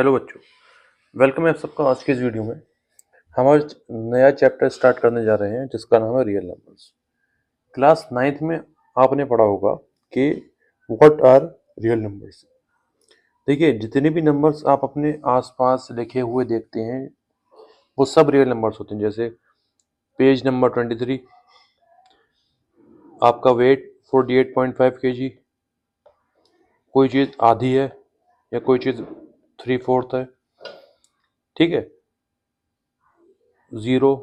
Hello बच्चों, welcome है आप सबका आज की इस वीडियो में। हम आज नया चैप्टर स्टार्ट करने जा रहे हैं जिसका नाम है रियल नंबर्स। क्लास 9th में आपने पढ़ा होगा कि व्हाट आर रियल नंबर्स। देखिए, जितने भी नंबर्स आप अपने आसपास लिखे हुए देखते हैं वो सब रियल नंबर्स होते हैं। जैसे पेज नंबर 23, आपका वेट 48.5 kg, कोई चीज़ आधी है या कोई चीज़ 3/4 है, ठीक है। 0,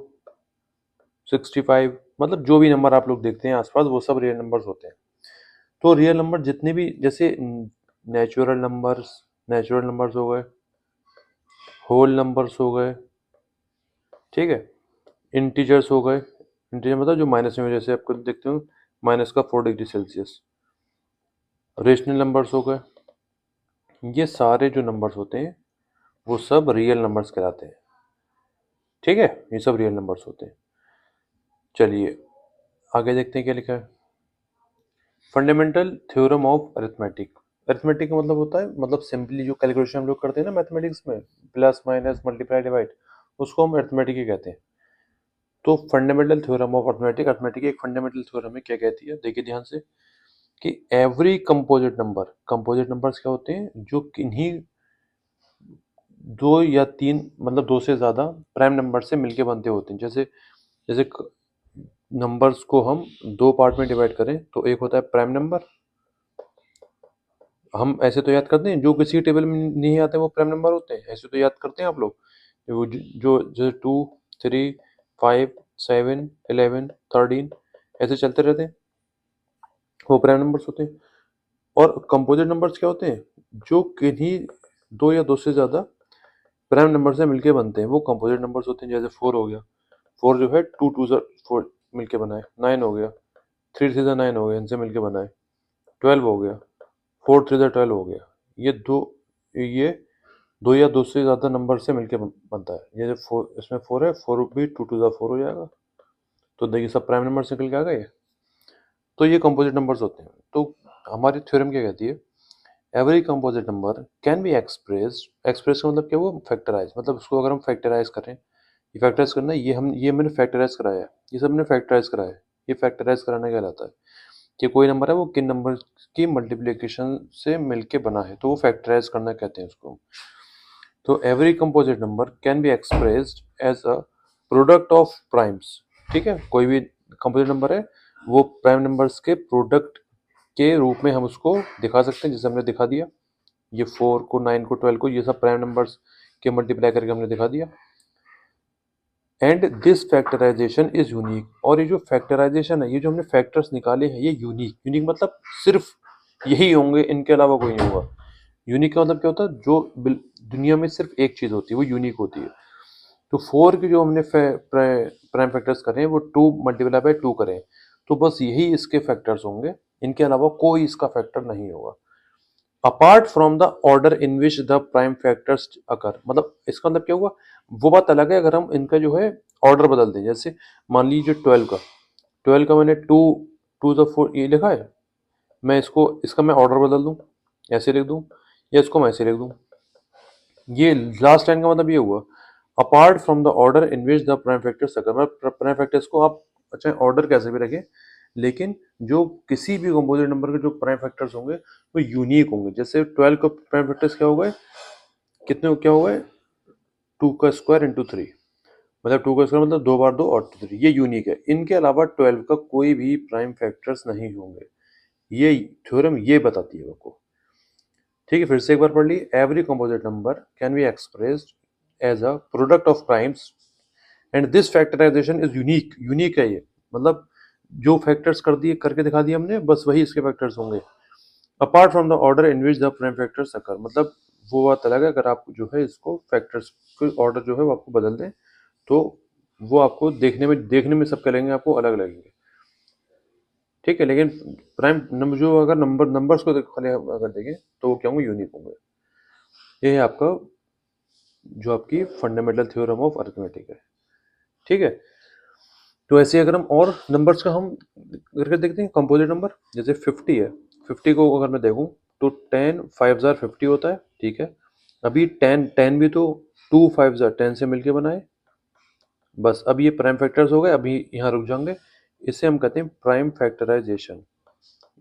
65, मतलब जो भी नंबर आप लोग देखते हैं आसपास वो सब रियल नंबर्स होते हैं। तो रियल नंबर जितने भी, जैसे नेचुरल नंबर्स हो गए, होल नंबर्स हो गए, ठीक है, इंटीजर्स हो गए। इंटीजर मतलब जो माइनस में, जैसे आपको देखते हो माइनस का 4 डिग्री सेल्सियस। रेशनल नंबर्स हो गए। ये सारे जो नंबर्स होते हैं वो सब रियल नंबर्स कहलाते हैं, ठीक है। ये सब रियल नंबर्स होते हैं। चलिए आगे देखते हैं क्या लिखा है। Fundamental theorem of arithmetic. Arithmetic का मतलब होता है, मतलब सिंपली जो कैलकुलेशन हम लोग करते हैं ना मैथमेटिक्स में, प्लस माइनस मल्टीप्लाई डिवाइड, उसको हम अरिथमेटिक ही कहते हैं। तो fundamental theorem of arithmetic, arithmetic एक फंडामेंटल थ्योरम है। क्या कहती है, देखिए ध्यान से, कि every composite number, composite numbers क्या होते हैं, जो किन्हीं दो या तीन, मतलब दो से ज्यादा प्राइम नंबर से मिलके बनते होते हैं। जैसे जैसे नंबर्स को हम दो पार्ट में डिवाइड करें तो एक होता है प्राइम नंबर। हम ऐसे तो याद करते हैं, जो किसी टेबल में नहीं आते वो प्राइम नंबर होते हैं, ऐसे तो याद करते हैं आप लोग। वो जो जैसे 2, 3, 5, 7, 11, 13 ऐसे चलते रहते हैं, वो प्राइम नंबर्स होते हैं। और कंपोजिट नंबर्स क्या होते हैं, जो किन्हीं दो या दो से ज्यादा प्राइम नंबर से मिलके बनते हैं, वो कंपोजिट नंबर्स होते हैं। जैसे 4 हो गया, 4 जो है 2 2 से 4 मिलके बना है। 9 हो गया, 3 3 से 9 हो गया, इनसे मिलके बना है। 12 हो गया, 4 3 से 12 हो गया। ये दो या दो से ज्यादा नंबर से मिलके बनता है। ये जो 4, इसमें 4 है, 4 भी 2 2 जा 4 हो जाएगा। तो देखिए सब प्राइम नंबर से निकल के आ गए। तो ये कंपोजिट नंबर्स होते हैं। तो हमारी थ्योरम क्या कहती है, every composite number can be expressed. Express का मतलब क्या, वो फैक्टराइज, मतलब उसको अगर हम फैक्टराइज करें, ये फैक्टराइज करना, ये मैंने फैक्टराइज कराया है, ये सब मैंने फैक्टराइज कराया है। ये फैक्टराइज कराना कहलाता है कि कोई नंबर है वो किन नंबर की मल्टीप्लिकेशन से मिलके बना है, तो वो फैक्टराइज करना कहते हैं उसको। तो every composite number can be expressed as a product of primes, ठीक है। कोई भी कंपोजिट नंबर है वो प्राइम नंबर्स के प्रोडक्ट के रूप में हम उसको दिखा सकते हैं, जैसे हमने दिखा दिया। ये 4 को, 9 को, 12 को, ये सब प्राइम नंबर्स के मल्टीप्लाई करके हमने दिखा दिया। And this factorisation is unique. और ये जो फैक्टराइजेशन है, ये जो हमने फैक्टर्स निकाले हैं, ये यूनिक, यूनिक मतलब सिर्फ यही होंगे, इनके अलावा कोई नहीं होगा। यूनिक का मतलब क्या होता है, जो दुनिया में सिर्फ एक चीज होती है वो यूनिक होती है। तो 4 के जो हमने प्राइम फैक्टर्स करें वो 2 मल्टीप्लाई बाय 2 करें, तो बस यही इसके फैक्टर्स होंगे, इनके अलावा कोई इसका फैक्टर नहीं होगा। Apart from the order in which the prime factors occur, मतलब इसका मतलब क्या हुआ, वो बात अलग है अगर हम इनका जो है ऑर्डर बदल दें। जैसे मान लीजिए 12 का मैंने 2 2 द 4 ये लिखा है, मैं इसका मैं ऑर्डर बदल दूं, ऐसे लिख दूं, या इसको मैं ऐसे लिख दूं। ये लास्ट लाइन का मतलब ये हुआ, apart from the order in which the prime factors occur, मतलब प्राइम फैक्टर्स को आप अच्छा ऑर्डर कैसे भी रखें, लेकिन जो किसी भी कंपोजिट नंबर के जो प्राइम फैक्टर्स होंगे वो यूनिक होंगे। जैसे 12 के प्राइम फैक्टर्स क्या हो गए, कितने क्या हो गए, 2 का स्क्वायर इंटू 3, मतलब 2 का स्क्वायर मतलब 2 बार 2 और 3, ये यूनिक है। इनके अलावा 12 का कोई भी प्राइम फैक्टर्स नहीं होंगे। ये थ्योरम ये बताती है आपको, ठीक है। फिर से एक बार पढ़ ली, every composite number can be expressed as a product of primes and this factorisation is unique. Unique है ये, मतलब जो फैक्टर्स कर दिए, करके दिखा दिए हमने, बस वही इसके फैक्टर्स होंगे। Apart from the order in which the prime factors occur, मतलब वो बात अलग है अगर आप जो है इसको फैक्टर्स के ऑर्डर जो है वो आपको बदल दें, तो वो आपको देखने में सब क्या लगेंगे, आपको अलग लगेंगे, ठीक है। लेकिन प्राइम नंबर जो, अगर नंबर्स को खाली अगर देखें तो वो क्या होंगे, यूनिक होंगे। ये है आपका जो आपकी फंडामेंटल थ्योरम ऑफ अरिथमेटिक है, ठीक है। तो ऐसे अगर हम और नंबर्स का हम करके देखते हैं, कंपोजिट नंबर जैसे 50 है, 50 को अगर मैं देखूं तो 10 5 50 होता है, ठीक है। अभी 10 भी तो 2 5 10 से मिलके बनाए। बस अब ये प्राइम फैक्टर्स हो गए, अभी यहाँ रुक जाएंगे। इसे हम कहते हैं प्राइम फैक्टराइजेशन।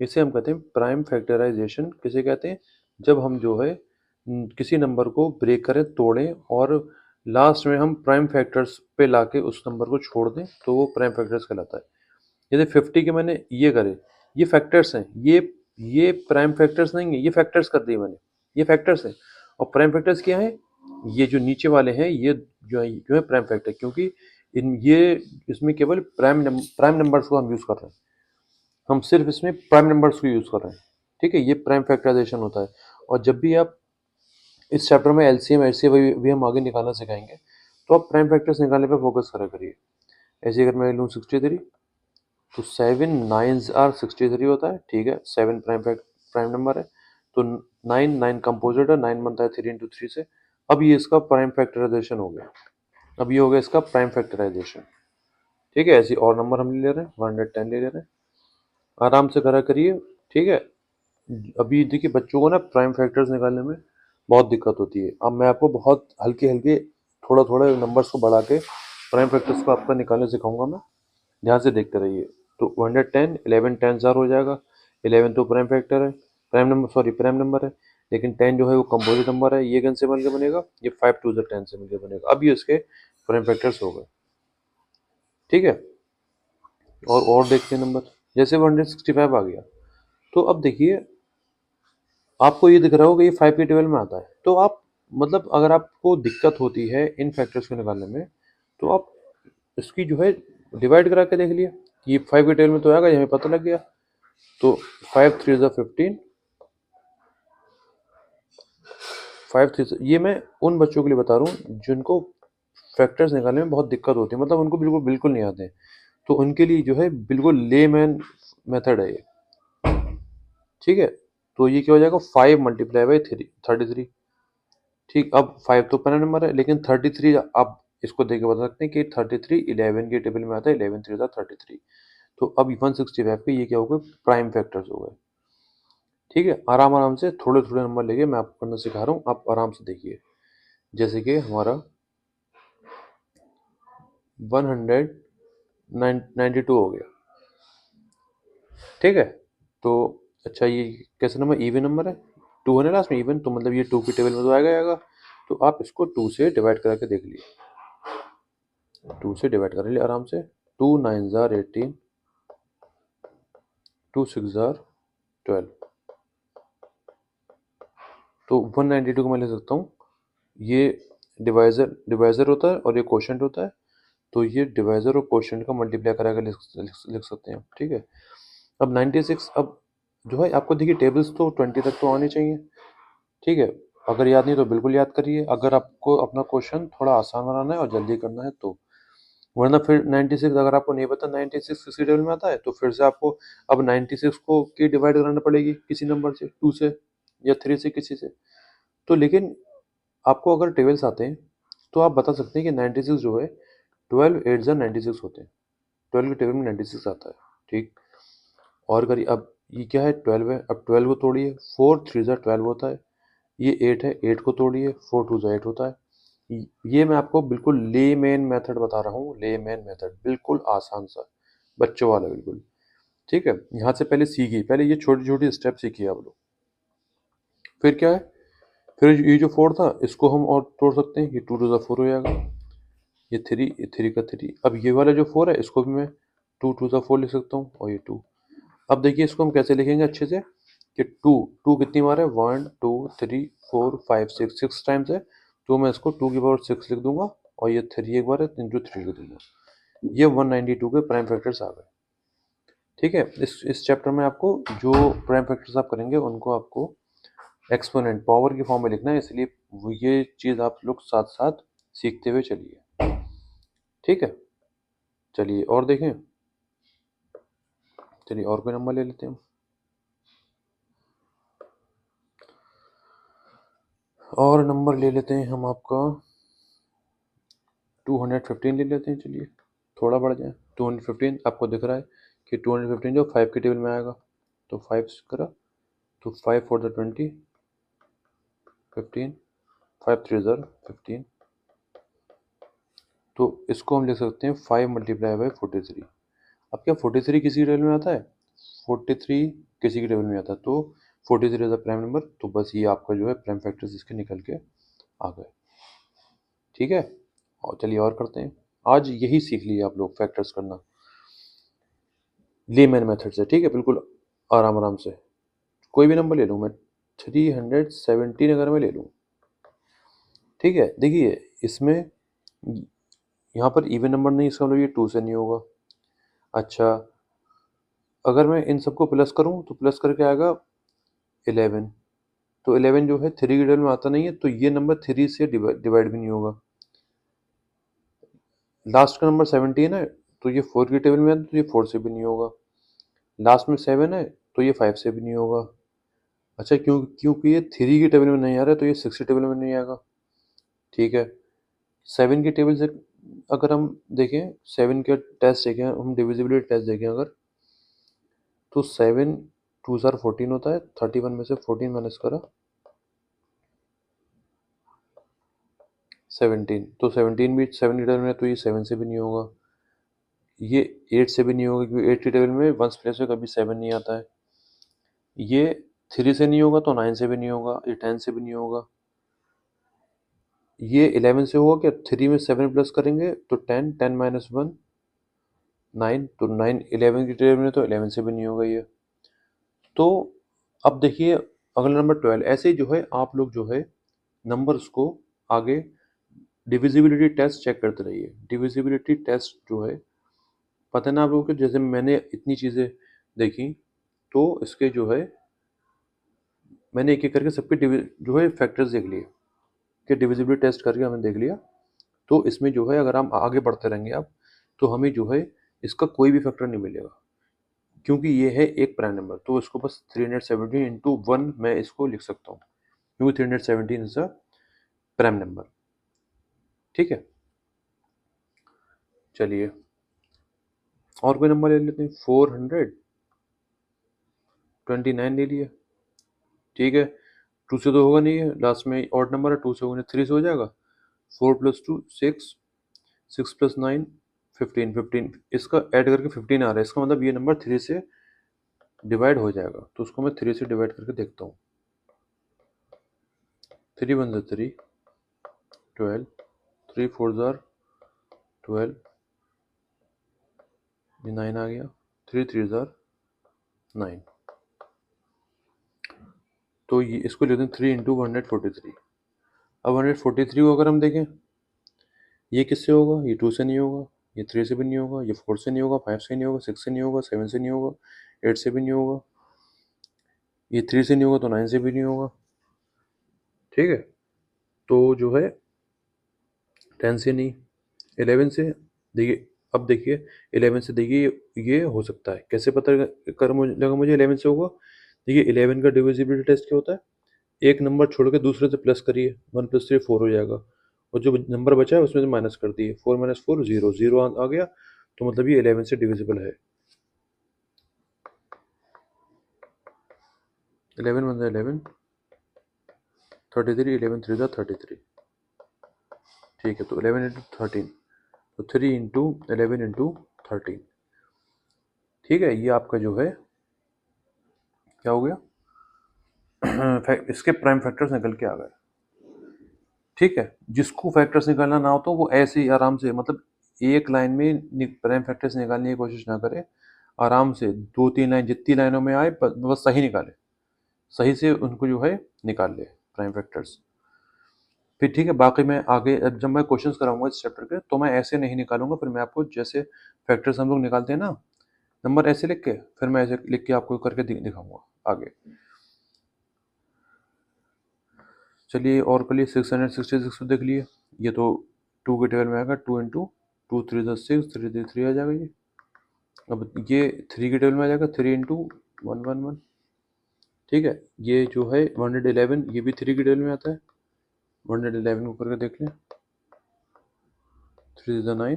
इसे हम कहते हैं प्राइम फैक्टराइजेशन किसे कहते हैं? जब हम जो है किसी नंबर को ब्रेक करें, तोड़ें और लास्ट में हम प्राइम फैक्टर्स पे लाके उस नंबर को छोड़ दें तो वो प्राइम फैक्टर्स कहलाता है। जैसे 50 के मैंने ये करे, ये फैक्टर्स हैं, ये प्राइम फैक्टर्स नहीं है, ये फैक्टर्स कर दिए मैंने, ये फैक्टर्स हैं। और प्राइम फैक्टर्स क्या है? ये जो नीचे वाले हैं ये जो है प्राइम फैक्टर, क्योंकि इन ये इसमें केवल प्राइम नंबर्स को हम यूज कर रहे हैं। हम सिर्फ इसमें प्राइम नंबर्स को यूज कर रहे हैं। ठीक है, ये प्राइम फैक्टराइजेशन होता है। और जब भी आप इस चैप्टर में एलसीएम एचसीएफ भी हम आगे निकालना सिखाएंगे, तो आप प्राइम फैक्टर्स निकालने पे फोकस करा करिए। ऐसे अगर मैं लूँ 63, तो 7 9s आर 63 होता है। ठीक है, 7 प्राइम नंबर है, तो 9 कंपोजिट है, 9 बनता है 3 इंटू 3 से। अब ये इसका प्राइम फैक्टराइजेशन हो गया। अब ये हो गया इसका प्राइम फैक्टराइजेशन। ठीक है, ऐसे और नंबर हम ले रहे हैं, 110 ले रहे हैं, आराम से करा करिए। ठीक है, अभी देखिए बच्चों को ना प्राइम फैक्टर्स निकालने में बहुत दिक्कत होती है। अब मैं आपको बहुत हल्के हल्के थोड़ा थोड़ा नंबर्स को बढ़ा के प्राइम फैक्टर्स को आपका निकालने सिखाऊंगा मैं, ध्यान से देखते रहिए। तो 110 11 10 जार हो जाएगा। 11 तो प्राइम फैक्टर है, प्राइम नंबर है, लेकिन 10 जो है वो कंपोजिट नंबर है। ये कैसे मिलकर बनेगा? ये 5 2 10 से मिलकर बनेगा। अब ये इसके प्राइम फैक्टर्स हो गए। ठीक है, और देखते हैं नंबर। जैसे 165 आ गया, तो अब देखिए आपको ये दिख रहा होगा ये 5 के टेबल में आता है। तो आप मतलब अगर आपको दिक्कत होती है इन फैक्टर्स को निकालने में, तो आप इसकी जो है डिवाइड करा के देख लिया कि ये 5 के टेबल में तो आएगा, ये हमें पता लग गया। तो 5 3 15, 5 3 ये मैं उन बच्चों के लिए बता रहा हूँ जिनको फैक्टर्स निकालने में बहुत दिक्कत होती है, मतलब उनको बिल्कुल बिल्कुल नहीं आते हैं। तो उनके लिए जो है बिल्कुल लेमैन मेथड है ये। ठीक है, तो ये क्या हो जाएगा? 5 मल्टीप्लाई बाई 33। ठीक, अब 5 तो पहला नंबर है, लेकिन 33 आप इसको देख के बता सकते हैं कि 33 11 के टेबल में आता है। 11 3 33। तो अब 165 के ये क्या हो गए? प्राइम फैक्टर्स हो गए। ठीक है, आराम आराम से थोड़े थोड़े नंबर लेके मैं आपको करना सिखा रहा हूँ, आप आराम से देखिए। जैसे कि हमारा 192 हो गया। ठीक है, तो अच्छा ये कैसे नंबर? इवन नंबर है, 2 है ना लास्ट में, इवन, तो मतलब ये 2 की टेबल में तो आएगा आएगा। तो आप इसको 2 से डिवाइड करा के देख लिए। 2 से डिवाइड कर लिए आराम से। 2 9 जार 18, 2 6 जार 12। तो 192 को मैं ले सकता हूँ, ये डिवाइजर होता है और ये क्वोशंट होता है। तो ये डिवाइजर और क्वोशंट का मल्टीप्लाई करा के लिख सकते हैं। ठीक है, अब 96, अब जो है आपको देखिए टेबल्स तो 20 तक तो आनी चाहिए। ठीक है, अगर याद नहीं तो बिल्कुल याद करिए, अगर आपको अपना क्वेश्चन थोड़ा आसान बनाना है और जल्दी करना है तो। वरना फिर 96 अगर आपको नहीं पता 96 किसी टेबल में आता है, तो फिर से आपको अब 96 को की डिवाइड कराना पड़ेगी किसी नंबर से, 2 से या 3 से, किसी से। तो लेकिन आपको अगर टेबल्स आते हैं तो आप बता सकते हैं कि 96 जो है 12 8 जा 96 होते हैं। 12 के टेबल में 96 आता है। ठीक, और करिए, अब ये क्या है? 12 है, अब 12 को तोड़िए, 4 3 जा 12 होता है। ये 8 है, 8 को तोड़िए, 4 2 जा 8 होता है। ये मैं आपको बिल्कुल लेमैन मेथड बता रहा हूँ, लेमैन मेथड, बिल्कुल आसान सा, बच्चों वाला बिल्कुल। ठीक है, यहाँ से पहले सीखिए, पहले ये छोटी छोटी स्टेप सीखिए आप लोग। फिर क्या है? फिर ये जो 4 था इसको हम और तोड़ सकते हैं, ये 2 टू ज़ा 4 हो जाएगा। ये 3, ये 3 का 3। अब ये वाला जो 4 है इसको भी मैं 2 टू ज़ा 4 लिख सकता हूँ, और ये 2। अब देखिए इसको हम कैसे लिखेंगे अच्छे से कि 2 2 कितनी बार है? 1 2 3 4 5 6, 6 टाइम्स है। तो मैं इसको 2 की पावर 6 लिख दूंगा, और ये 3 एक बार है, 3 3 लिख दूंगा। ये 192 के प्राइम फैक्टर्स आ गए। ठीक है, इस चैप्टर में आपको जो प्राइम फैक्टर्स आप करेंगे उनको आपको एक्सपोनेंट पावर की फॉर्म में लिखना है, इसलिए ये चीज़ आप लोग साथ साथ सीखते हुए चलिए। ठीक है, चलिए और देखें। चलिए और कोई नंबर ले लेते हैं, और नंबर ले लेते हैं हम आपका 215 ले लेते हैं। चलिए थोड़ा बढ़ जाए, 215 आपको दिख रहा है कि 215 जो 5 के टेबल में आएगा। तो 5 करा, तो 5 4 द 20, 15, 5 3 ज़र 15। तो इसको हम लिख सकते हैं 5 मल्टीप्लाई बाई 43। अब क्या 43 किसी टेबल में आता है? 43 किसी के टेबल में आता है, तो 43 इज अ प्राइम नंबर। तो बस ये आपका जो है प्राइम फैक्टर्स इसके निकल के आ गए। ठीक है, और चलिए और करते हैं। आज यही सीख लिए आप लोग फैक्टर्स करना लेमैन मेथड से। ठीक है, बिल्कुल आराम आराम से। कोई भी नंबर ले लूँ मैं, 317 अगर मैं ले लूँ, ठीक है। देखिए इसमें यहाँ पर इवन नंबर नहीं, इसका मतलब ये 2 से नहीं होगा। अच्छा, अगर मैं इन सबको प्लस करूँ तो प्लस करके आएगा 11। तो 11 जो है 3 के टेबल में आता नहीं है, तो ये नंबर 3 से डिवाइड भी नहीं होगा। लास्ट का नंबर 17 है, तो ये 4 के टेबल में है, तो ये 4 से भी नहीं होगा। लास्ट में 7 है, तो ये 5 से भी नहीं होगा। अच्छा, क्योंकि ये 3 की टेबल में नहीं आ रहा है, तो ये 6 की टेबल में नहीं आएगा। ठीक है, 7 की टेबल से अगर हम देखें, 7 के टेस्ट देखें, हम डिविजिबिलिटी टेस्ट देखें अगर, तो 7 2 ज़ार 14 होता है। 31 में से 14 माइनस करा 17, तो 17 भी 7 की टेबल में है, तो ये 7 से भी नहीं होगा। ये 8 से भी नहीं होगा, क्योंकि 8 की टेबल में वंस प्लेस में कभी 7 नहीं आता है। ये 3 से नहीं होगा, तो 9 से भी नहीं होगा, ये 10 से भी नहीं होगा। ये 11 से होगा क्या? 3 में 7 प्लस करेंगे तो 10, 10 माइनस 1 9, तो 9 11 की टेबल में, तो 11 से भी नहीं होगा ये। तो अब देखिए अगला नंबर 12। ऐसे ही जो है आप लोग जो है नंबर्स को आगे डिविजिबिलिटी टेस्ट चेक करते रहिए। डिविजिबिलिटी टेस्ट जो है, पता है ना आप लोगों को, जैसे मैंने इतनी चीज़ें देखी, तो इसके जो है मैंने एक एक करके सबके जो है फैक्टर्स देख लिए कि डिविजिबिलिटी टेस्ट करके हमें देख लिया। तो इसमें जो है अगर हम आगे बढ़ते रहेंगे अब, तो हमें जो है इसका कोई भी फैक्टर नहीं मिलेगा, क्योंकि ये है एक प्राइम नंबर। तो इसको बस 317 इंटू 1 मैं इसको लिख सकता हूँ, क्योंकि 317 इज अ प्राइम नंबर। ठीक है, चलिए और कोई नंबर ले लेते हैं। 429 ले लिया। ठीक है, 2 से तो होगा नहीं है, लास्ट में ऑड नंबर है, 2 से होगा नहीं, 3 से हो जाएगा। 4 प्लस 2 6, 6 प्लस 9 15, 15 इसका ऐड करके 15 आ रहा है। इसका मतलब ये नंबर 3 से डिवाइड हो जाएगा। तो उसको मैं 3 से डिवाइड करके देखता हूँ। 3 1 ज़ा 3 12, 3 4 ज़ा 12, ये 9 आ गया। 3 3 ज़ा 9। तो ये इसको लेते हैं 3 इंटू 143। अब 143 को अगर हम देखें, ये किससे होगा? ये 2 से नहीं होगा, ये 3 से भी नहीं होगा, ये 4 से नहीं होगा, 5 से नहीं होगा, 6 से नहीं होगा, 7 से नहीं होगा, 8 से भी नहीं होगा, ये 3 से नहीं होगा, तो 9 से भी नहीं होगा। ठीक है, तो जो है 10 से नहीं, 11 से। देखिए अब देखिए 11 से, देखिए ये हो सकता है। कैसे पता कर मुझे लगा मुझे 11 से होगा? देखिए 11 का डिविजिबिलिटी टेस्ट क्या होता है? एक नंबर छोड़ के दूसरे से प्लस करिए, 1 प्लस 3 4 हो जाएगा, और जो नंबर बचा है उसमें से माइनस कर दिए, 4 माइनस 4 0, 0 आ गया, तो मतलब ये 11 से डिविजिबल है। 11 1 11, 33, 11 3 33। ठीक है, तो 11 इंटू 13, तो 3 इंटू 11 इंटू 13। ठीक है, ये आपका जो है क्या हो गया? इसके प्राइम फैक्टर्स निकल के आ गए। ठीक है, जिसको फैक्टर्स निकालना ना हो तो वो ऐसे ही आराम से, मतलब एक लाइन में प्राइम फैक्टर्स निकालने की कोशिश ना करे। आराम से 2 3 लाइन, जितनी लाइनों में आए बस सही निकाले, सही से उनको जो है निकाल ले प्राइम फैक्टर्स। फिर ठीक है, बाकी मैं आगे जब मैं क्वेश्चंस कराऊंगा इस चैप्टर के, तो मैं ऐसे नहीं निकालूंगा। फिर मैं आपको जैसे फैक्टर्स हम लोग निकालते हैं ना, नंबर ऐसे लिख के, फिर मैं ऐसे लिख के आपको करके दिखाऊंगा आगे। चलिए और के लिए 666 देख लिए। ये तो 2 के टेबल में आएगा, 2 इंटू 2 3 6, 3 3 3 आ जाएगा ये। अब ये 3 के टेबल में आ जाएगा, 3 इंटू 1 1 1। ठीक है, ये जो है 111, ये भी 3 के टेबल में आता है। 111 को करके देख लें, 3 9,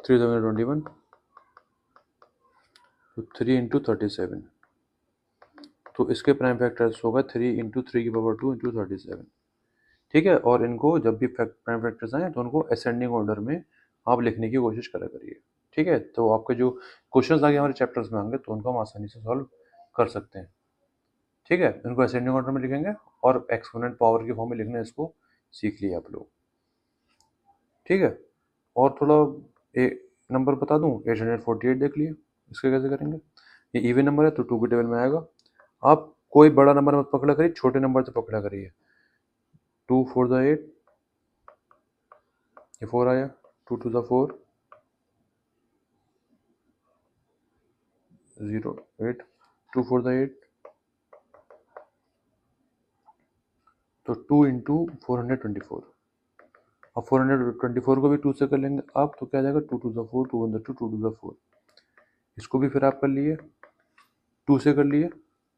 3 7 21, तो 3 इंटू 37। तो इसके प्राइम फैक्टर्स होगा 3 इंटू 3 की पावर 2 इंटू 37। ठीक है, और इनको जब भी प्राइम फैक्टर्स आए तो उनको असेंडिंग ऑर्डर में आप लिखने की कोशिश करा करिए। ठीक है, तो आपके जो क्वेश्चंस आगे हमारे चैप्टर्स में आएंगे तो उनको हम आसानी से सॉल्व कर सकते हैं। ठीक है, इनको असेंडिंग ऑर्डर में लिखेंगे और एक्सपोनेंट पावर की फॉर्म में लिखना है, इसको सीख लिया आप लोग। ठीक है, और थोड़ा नंबर बता दूं, 848 देख लिए, इसके कैसे करेंगे। ये इवन नंबर है तो 2 के टेबल में आएगा। आप कोई बड़ा नंबर मत पकड़ा करिए, छोटे नंबर से पकड़ा करिए। 2 4 द 8, ये 4 आया, 2 2 द 4, 0 8, 2 4 द 8, तो 2 इंटू 424। अब 424 को भी 2 से कर लेंगे आप, तो क्या आ जाएगा, 2 2 द 4, 2 1 द 2, 2 2 द 4। इसको भी फिर आप कर लिए, 2 से कर लिए,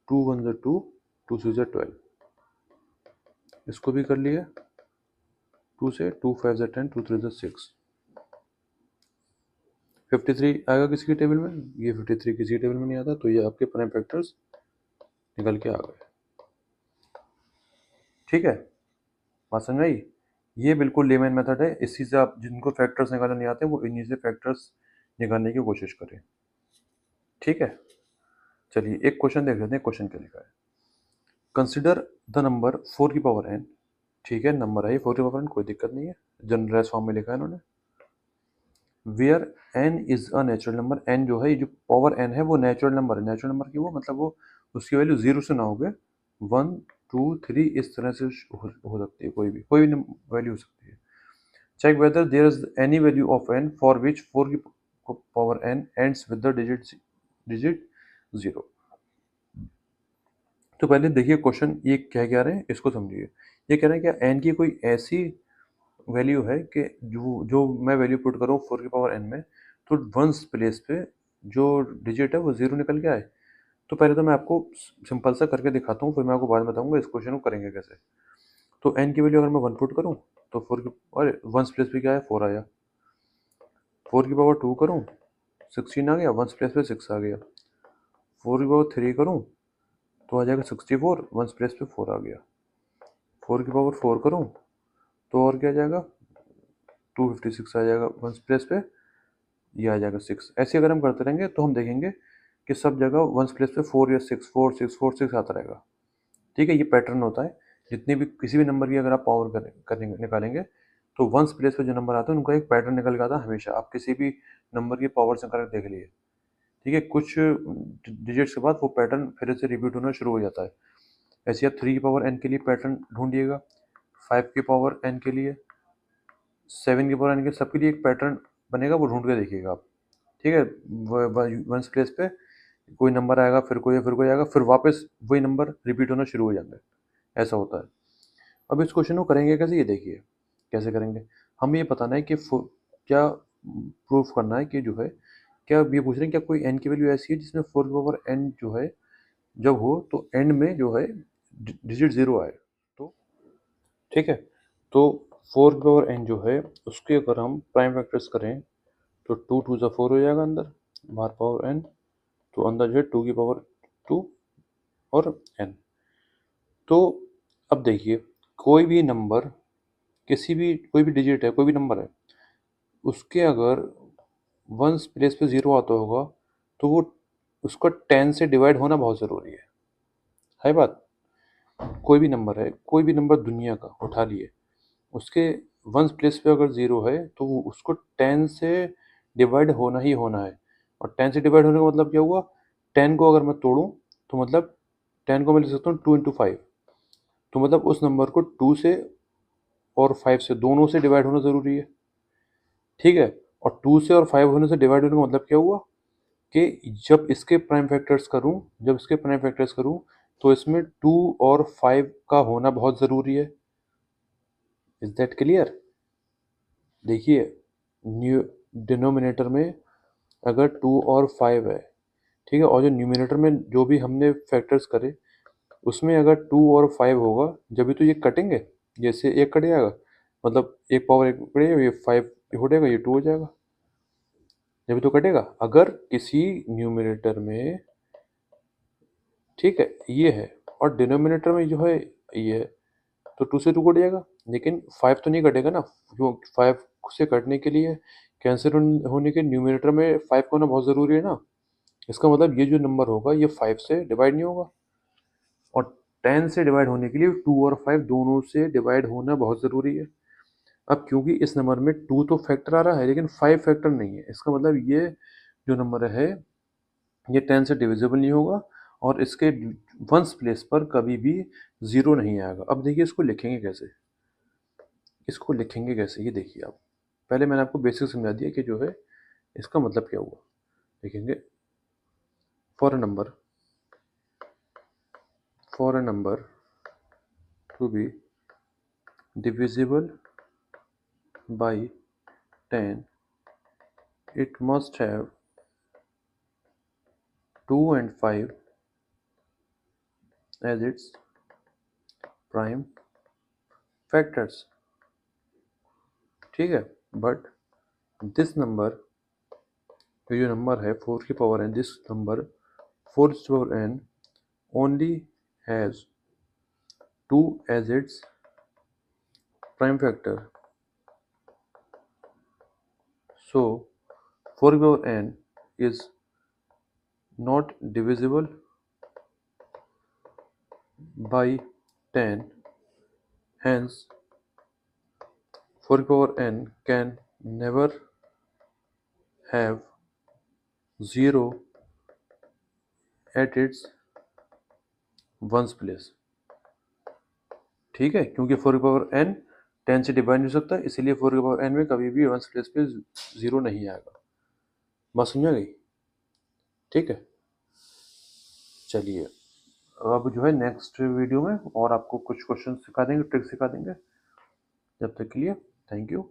2 1 द 2, 2 6 द 12। इसको भी कर लिए 2 से, 2 5 द 10, 2 3 द 6। 53 आएगा किसी के टेबल में, ये 53 किसी के टेबल में नहीं आता, तो ये आपके प्राइम फैक्टर्स निकल के आ गए। ठीक है, बात समझ आई। ये बिल्कुल लेमैन मेथड है, इसी से आप जिनको फैक्टर्स निकालने नहीं आते वो इन्हीं से फैक्टर्स निकालने की कोशिश करें। ठीक है, चलिए एक क्वेश्चन देख लेते हैं, क्वेश्चन क्या लिखा है। कंसिडर द नंबर 4 की पावर n। ठीक है, नंबर है 4 की पावर n, कोई दिक्कत नहीं है, जनरलाइज फॉर्म में लिखा है इन्होंने। Where n is a natural number, n जो है, ये जो पावर n है वो नेचुरल नंबर है। नेचुरल नंबर की वो मतलब वो उसकी वैल्यू 0 से ना होगे, 1 2 3 इस तरह से हो सकती है, कोई भी वैल्यू हो सकती है। Check whether there is any value of n for which 4 की power n ends with the digit 0। तो पहले देखिए क्वेश्चन ये क्या कह रहे हैं, इसको समझिए। ये कह रहे हैं क्या n की कोई ऐसी वैल्यू है कि जो जो मैं वैल्यू पुट करूँ 4 की पावर n में, तो वंस प्लेस पे जो डिजिट है वो 0 निकल के आए। तो पहले तो मैं आपको सिंपल सा करके दिखाता हूँ, फिर मैं आपको बाद में बताऊंगा इस क्वेश्चन को करेंगे कैसे। तो n की वैल्यू अगर मैं 1 पुट करूँ तो 4 की, और वंस प्लेस पे क्या है, 4 आया। 4 की पावर 2 करूँ, 16 आ गया, वंस प्लेस पे 6 आ गया। 4 की पावर 3 करूँ तो आ जाएगा 64, वंस प्लेस पे 4 आ गया। 4 की पावर 4 करूँ तो और क्या आ जाएगा, 256 आ जाएगा, वंस प्लेस पे ये आ जाएगा 6। ऐसे अगर हम करते रहेंगे तो हम देखेंगे कि सब जगह वंस प्लेस पे 4 या 6 4 6 4 6 आता रहेगा। ठीक है, ये पैटर्न होता है। जितनी भी किसी भी नंबर की अगर आप पावर करेंगे निकालेंगे तो वंस प्लेस पे जो नंबर आते हैं उनका एक पैटर्न निकल के आता है हमेशा। आप किसी भी नंबर की पावर से करके देख लिए, ठीक है, कुछ डिजिट्स के बाद वो पैटर्न फिर से रिपीट होना शुरू हो जाता है। ऐसे आप 3 की पावर n के लिए पैटर्न ढूंढिएगा, 5 की पावर n के लिए, 7 की पावर n के, सबके लिए एक पैटर्न बनेगा, वो ढूंढ के देखिएगा आप। ठीक है, वंस प्लेस पे कोई नंबर आएगा, फिर कोई आएगा, फिर वापस वही नंबर रिपीट होना शुरू हो जाता है, ऐसा होता है। अब इस क्वेश्चन को करेंगे कैसे, ये देखिए कैसे करेंगे। हमें ये बताना है कि क्या प्रूफ करना है कि जो है, क्या ये पूछ रहे हैं क्या कोई n की वैल्यू ऐसी है जिसमें 4 की पावर n जो है जब हो तो एंड में जो है डिजिट 0 आए। तो ठीक है, तो 4 की पावर n जो है उसके अगर हम प्राइम फैक्टर्स करें तो 2 2 ज़ा 4 हो जाएगा अंदर, बाहर पावर n, तो अंदर जो है 2 की पावर 2 और n। तो अब देखिए कोई भी नंबर, कोई भी डिजिट है, कोई भी नंबर है, उसके अगर वंस प्लेस पे 0 आता होगा तो वो उसका 10 से डिवाइड होना बहुत ज़रूरी है बात। कोई भी नंबर है, कोई भी नंबर दुनिया का उठा लिए, उसके वंस प्लेस पे अगर 0 है तो वो उसको 10 से डिवाइड होना ही होना है। और 10 से डिवाइड होने का मतलब क्या हुआ, 10 को अगर मैं तोड़ूं तो मतलब 10 को मैं लिख सकता हूँ 2 इंटू 5, तो मतलब उस नंबर को 2 से और 5 से, दोनों से डिवाइड होना ज़रूरी है। ठीक है, और 2 से और 5 होने से डिवाइड होने का मतलब क्या हुआ कि जब इसके प्राइम फैक्टर्स करूँ तो इसमें 2 और 5 का होना बहुत ज़रूरी है। Is that clear. देखिए न्यू डिनोमिनेटर में अगर 2 और 5 है, ठीक है, और जो न्यूमिनेटर में जो भी हमने फैक्टर्स करे उसमें अगर 2 और 5 होगा जब भी तो ये कटेंगे, जैसे एक कट जाएगा, मतलब एक पावर एक कटेगा, ये 5 हो जाएगा, ये 2 हो जाएगा, जब भी तो कटेगा। अगर किसी न्यूमिनेटर में, ठीक है, ये है, और डिनोमिनेटर में जो है ये है, तो 2 से 2 कट जाएगा, लेकिन 5 तो नहीं कटेगा ना, क्यों 5 से कटने के लिए कैंसिल होने के न्यूमरेटर में 5 का होना बहुत ज़रूरी है ना। इसका मतलब ये जो नंबर होगा ये 5 से डिवाइड नहीं होगा, और 10 से डिवाइड होने के लिए 2 और 5 दोनों से डिवाइड होना बहुत ज़रूरी है। अब क्योंकि इस नंबर में 2 तो फैक्टर आ रहा है लेकिन 5 फैक्टर नहीं है, इसका मतलब ये जो नंबर है ये 10 से डिविजिबल नहीं होगा, और इसके वंस प्लेस पर कभी भी 0 नहीं आएगा। अब देखिए इसको लिखेंगे कैसे, इसको लिखेंगे कैसे ये देखिए आप। पहले मैंने आपको बेसिक समझा दिया कि जो है इसका मतलब क्या हुआ। लिखेंगे for a number to be divisible by 10 it must have 2 and 5 as its prime factors। ठीक है, बट दिस नंबर, ये जो नंबर है 4 की पावर n, दिस नंबर 4 की power n only has 2 as its prime factor, so 4 की power n is not divisible by 10, hence 4 की power n can never have 0 at its ones place. ठीक है, क्योंकि 4 की पावर n 10 से divide नहीं हो सकता, इसीलिए 4 की पावर n में कभी भी वंस प्लेस पे 0 नहीं आएगा। बात समझ आ गई? ठीक है, चलिए अब जो है नेक्स्ट वीडियो में और आपको कुछ क्वेश्चन सिखा देंगे, ट्रिक सिखा देंगे। जब तक के लिए थैंक यू।